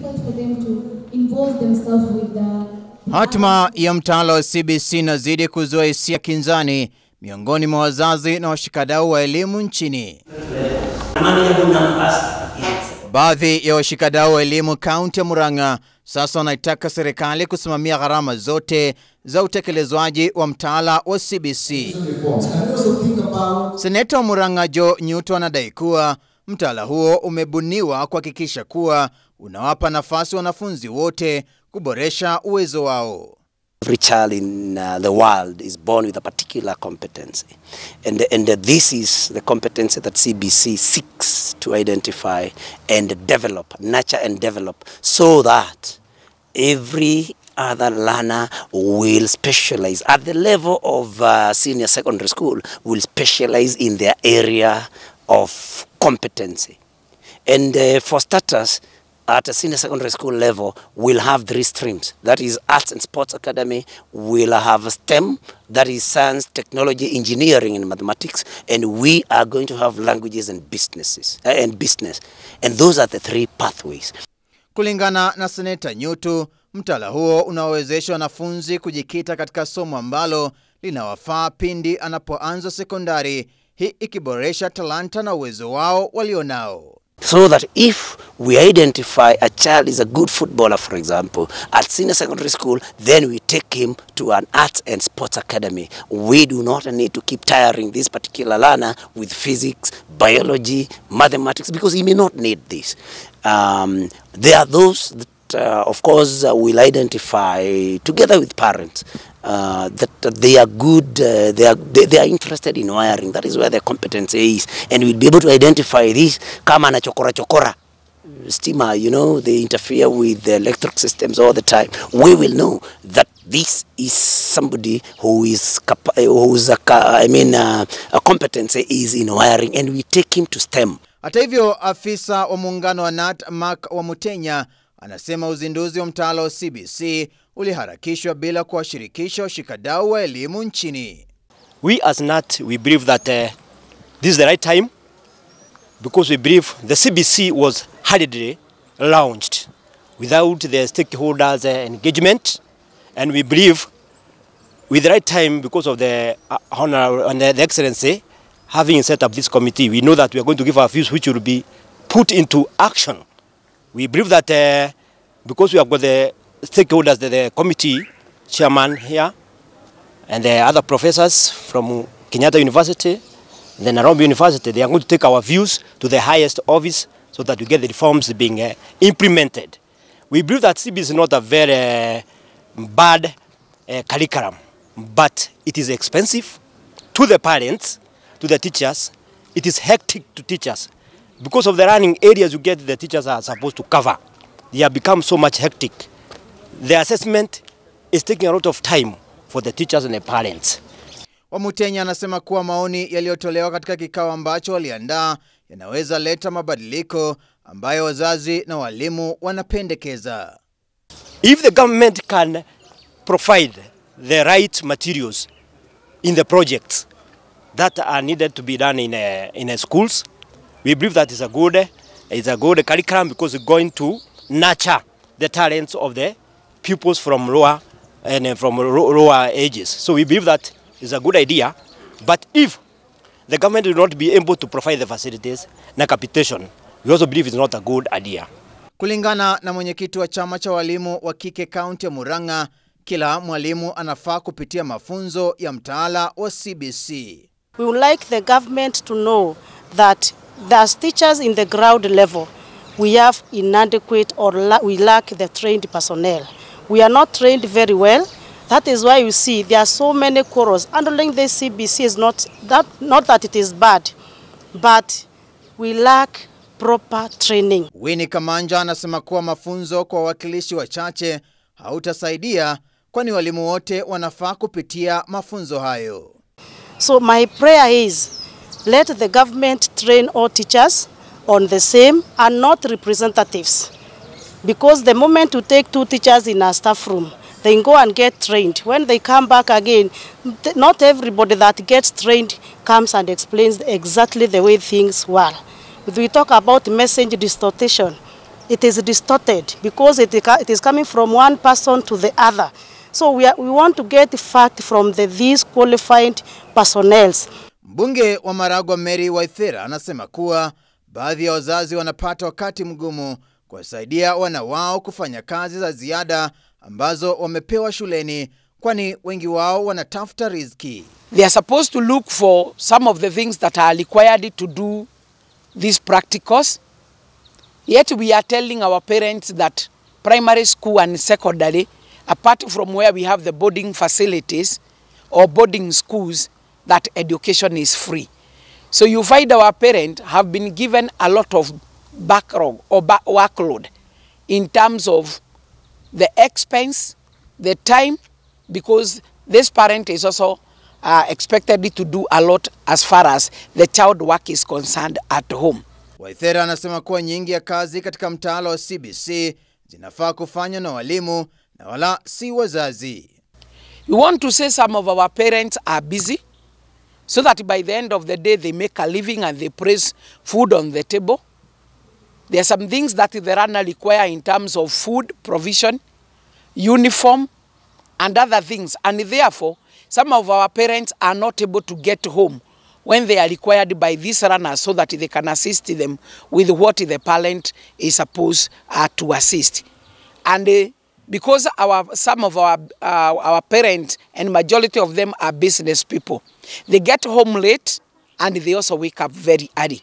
difficult for them to involve themselves with the... Hatima ya mtaala wa CBC inazidi kuzua hisia kinzani miongoni mwa wazazi na washikadau wa elimu nchini. Baadhi ya washikadau wa elimu kaunti ya Murang'a sasa wanaitaka serikali kusimamia gharama zote za utekelezwaji wa mtaala wa CBC. Seneta wa Murang'a Jo Nyuto anadai kuwa mtaala huo umebuniwa kuhakikisha kuwa unawapa nafasi wanafunzi wote kuboresha uwezo wao. Every child in the world is born with a particular competency, and this is the competency that CBC seeks to identify and develop, nurture and develop, so that every other learner will specialize at the level of senior secondary school, will specialize in their area of competency. And for starters, at a senior secondary school level, we'll have 3 streams. That is Arts and Sports Academy. We'll have a STEM, that is Science, Technology, Engineering, and Mathematics. And we are going to have languages and business. And those are the 3 pathways. Kulingana na Seneta Nyuto, mtaala huo unawezesha wanafunzi kujikita katika somo ambalo linawafaa pindi anapoanza sekondari, hii ikiboresha talanta na uwezo wao walionao. So that if we identify a child is a good footballer, for example, at senior secondary school, then we take him to an arts and sports academy. We do not need to keep tiring this particular learner with physics, biology, mathematics, because he may not need this. There are those that, of course, will identify together with parents that they are good, they are interested in wiring. That is where their competence is, and we'll be able to identify this. Kama na chokora steamer, you know, they interfere with the electric systems all the time. We will know that this is somebody who is a competence is in wiring, and we take him to STEM. Hata hivyo, afisa wa muungano wa NAT Mark wa Mutenya anasema uzinduzi wa mtaala wa CBC uliharakishwa bila kuwashirikisha washikadau wa elimu nchini. We as NAT, we believe that this is the right time, because we believe the CBC was hurriedly launched without the stakeholders' engagement, and we believe with the right time because of the honor and the excellency having set up this committee. We know that we are going to give our views which will be put into action. We believe that because we have got the stakeholders, the committee chairman here, and the other professors from Kenyatta University, and then Nairobi University, they are going to take our views to the highest office so that we get the reforms being implemented. We believe that CBC is not a very bad curriculum, but it is expensive to the parents, to the teachers. It is hectic to teachers. Because of the running areas you get, the teachers are supposed to cover. They have become so much hectic. The assessment is taking a lot of time for the teachers and the parents. Wamutenya anasema kuwa maoni yaliyotolewa katika kikao ambacho waliandaa yanaweza leta mabadiliko ambayo wazazi na walimu wanapendekeza. If the government can provide the right materials in the projects that are needed to be done in schools, we believe that is a good curriculum, because it's going to nurture the talents of the pupils from lower ages. So we believe that is a good idea. But if the government will not be able to provide the facilities na capitation, we also believe it's not a good idea. Kulingana na mwenyekiti wa chama cha walimu wa kike kaunti ya Murang'a, kila mwalimu anafaa kupitia mafunzo ya mtaala wa CBC. We would like the government to know that as teachers in the ground level, we have inadequate or we lack the trained personnel. We are not trained very well. That is why you see there are so many quarrels. Handling the CBC is not that it is bad, but we lack proper training. Winnie Kamanja anasema kuwa mafunzo kwa wawakilishi wachache hautasaidia, kwani walimu wote wanafaa kupitia mafunzo hayo. So my prayer is, let the government train all teachers on the same and not representatives. Because the moment you take 2 teachers in a staff room, they go and get trained. When they come back again, not everybody that gets trained comes and explains exactly the way things were. If we talk about message distortion, it is distorted because it is coming from one person to the other. So we want to get fact from these qualified personnel. Mbunge wa Maragwa Mary Waitaka anasema kuwa baadhi ya wazazi wanapata wakati mgumu kuwasaidia wana wao kufanya kazi za ziada ambazo wamepewa shuleni, kwani wengi wao wanatafuta riziki. They are supposed to look for some of the things that are required to do these practicals. Yet we are telling our parents that primary school and secondary, apart from where we have the boarding facilities or boarding schools, that education is free. So you find our parents have been given a lot of backlog or workload in terms of the expense, the time, because this parent is also expected to do a lot as far as the child work is concerned at home. Waitaka anasema kuwa nyingi ya kazi katika mtaala wa CBC zinafaa kufanywa na walimu na wala si wazazi. We want to say some of our parents are busy so that by the end of the day they make a living and they place food on the table. There are some things that the runner require in terms of food provision, uniform, and other things. And therefore, some of our parents are not able to get home when they are required by these runners so that they can assist them with what the parent is supposed to assist. And because some of our parents and majority of them are business people, they get home late and they also wake up very early.